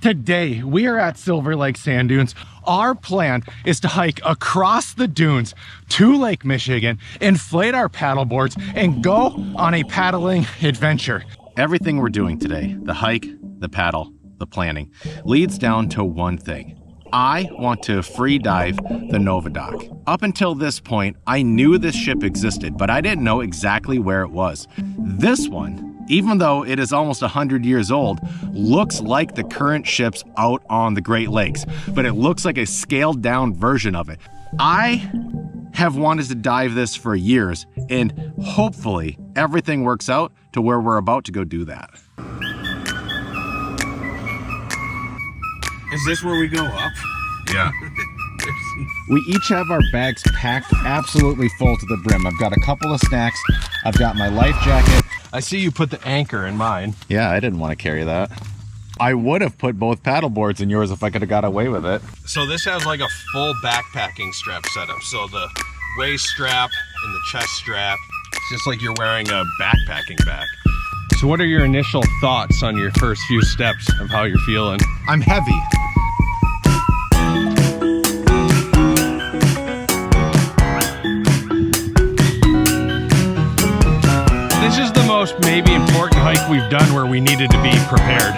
Today, we are at Silver Lake Sand Dunes. Our plan is to hike across the dunes to Lake Michigan, inflate our paddle boards, and go on a paddling adventure. Everything we're doing today, the hike, the paddle, the planning, leads down to one thing. I want to free dive the Novadoc. Up until this point, I knew this ship existed, but I didn't know exactly where it was. This one, even though it is almost 100 years old, looks like the current ships out on the Great Lakes, but it looks like a scaled down version of it. I have wanted to dive this for years, and hopefully everything works out to where we're about to go do that. Is this where we go up? Yeah. We each have our bags packed absolutely full to the brim. I've got a couple of snacks. I've got my life jacket. I see you put the anchor in mine. Yeah, I didn't want to carry that. I would have put both paddle boards in yours if I could have got away with it. So this has like a full backpacking strap setup. So the waist strap and the chest strap, it's just like you're wearing a backpacking bag. So what are your initial thoughts on your first few steps of how you're feeling? I'm heavy. This is the most maybe important hike we've done where we needed to be prepared.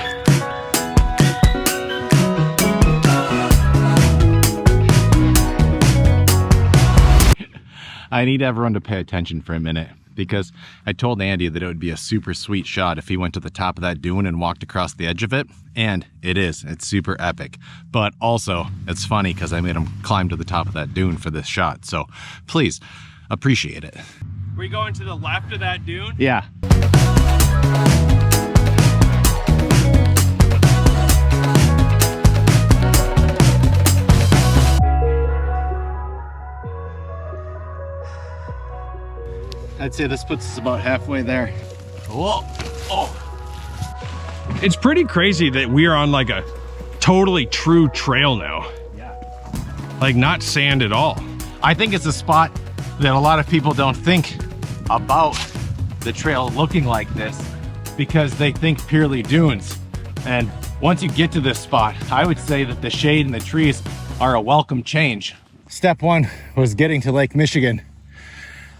I need everyone to pay attention for a minute because I told Andy that it would be a super sweet shot if he went to the top of that dune and walked across the edge of it, and it is. It's super epic. But also, it's funny because I made him climb to the top of that dune for this shot, so please appreciate it. Are we going to the left of that dune? Yeah. I'd say this puts us about halfway there. Whoa. Oh. It's pretty crazy that we are on like a totally true trail now. Yeah. Like not sand at all. I think it's a spot that a lot of people don't think about the trail looking like this because they think purely dunes. And once you get to this spot, I would say that the shade and the trees are a welcome change. Step one was getting to Lake Michigan.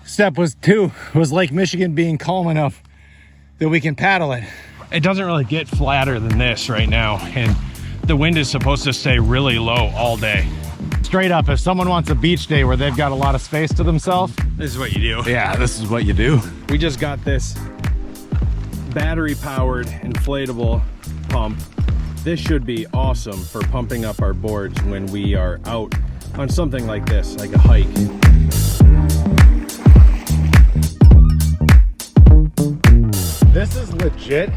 Step two was Lake Michigan being calm enough that we can paddle it. It doesn't really get flatter than this right now, and the wind is supposed to stay really low all day. Straight up, if someone wants a beach day where they've got a lot of space to themselves, This is what you do. yeah, this is what you do. We just got this battery-powered inflatable pump. This should be awesome for pumping up our boards when we are out on something like this, like a hike. This is legit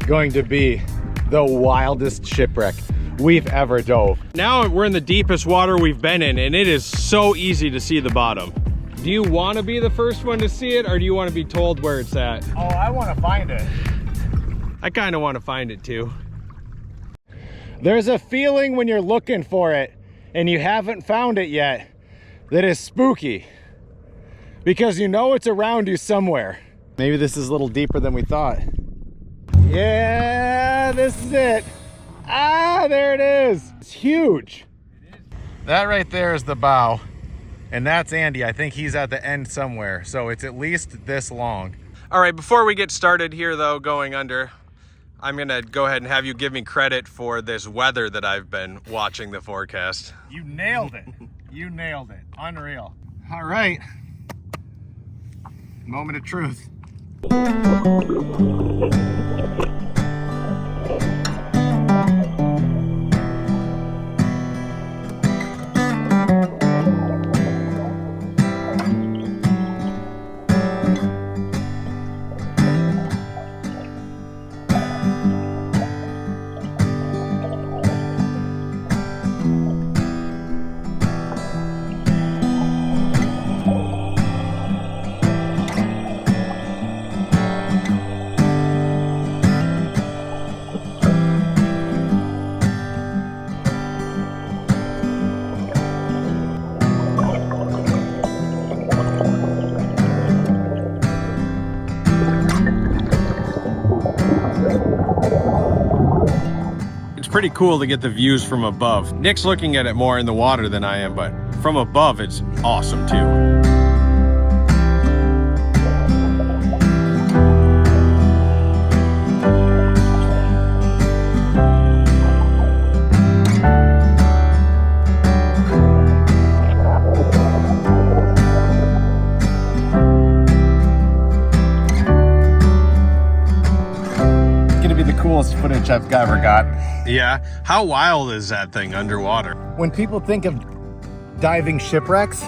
going to be the wildest shipwreck we've ever dove. Now we're in the deepest water we've been in, and it is so easy to see the bottom. Do you want to be the first one to see it, or do you want to be told where it's at? Oh, I want to find it. I kind of want to find it too. There's a feeling when you're looking for it and you haven't found it yet that is spooky because you know it's around you somewhere. Maybe this is a little deeper than we thought. Yeah, this is it. Ah, there it is. It's huge. That right there is the bow, and that's Andy. I think he's at the end somewhere, so it's at least this long. All right, before we get started here though, going under, I'm gonna go ahead and have you give me credit for this weather that I've been watching the forecast. You nailed it. You nailed it. Unreal. All right. Moment of truth. pretty cool to get the views from above. Nick's looking at it more in the water than I am, but from above it's awesome too. Coolest footage I've ever got. Yeah, how wild is that thing underwater? When people think of diving shipwrecks,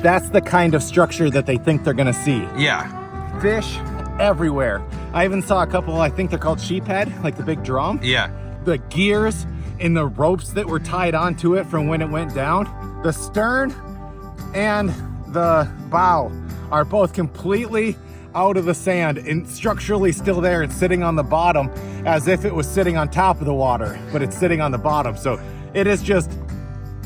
that's the kind of structure that they think they're gonna see. Yeah. Fish everywhere. I even saw a couple, I think they're called sheephead, like the big drum. Yeah. The gears and the ropes that were tied onto it from when it went down. The stern and the bow are both completely out of the sand and structurally still there and sitting on the bottom as if it was sitting on top of the water, but it's sitting on the bottom. So it is just,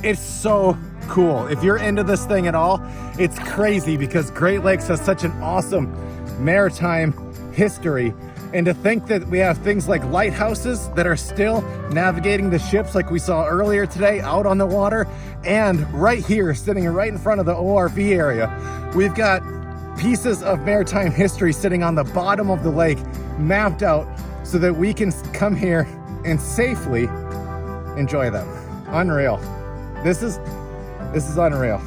it's so cool. If you're into this thing at all, it's crazy because Great Lakes has such an awesome maritime history. And to think that we have things like lighthouses that are still navigating the ships like we saw earlier today out on the water, and right here, sitting right in front of the ORV area, we've got pieces of maritime history sitting on the bottom of the lake, mapped out so that we can come here and safely enjoy them. Unreal. This is unreal.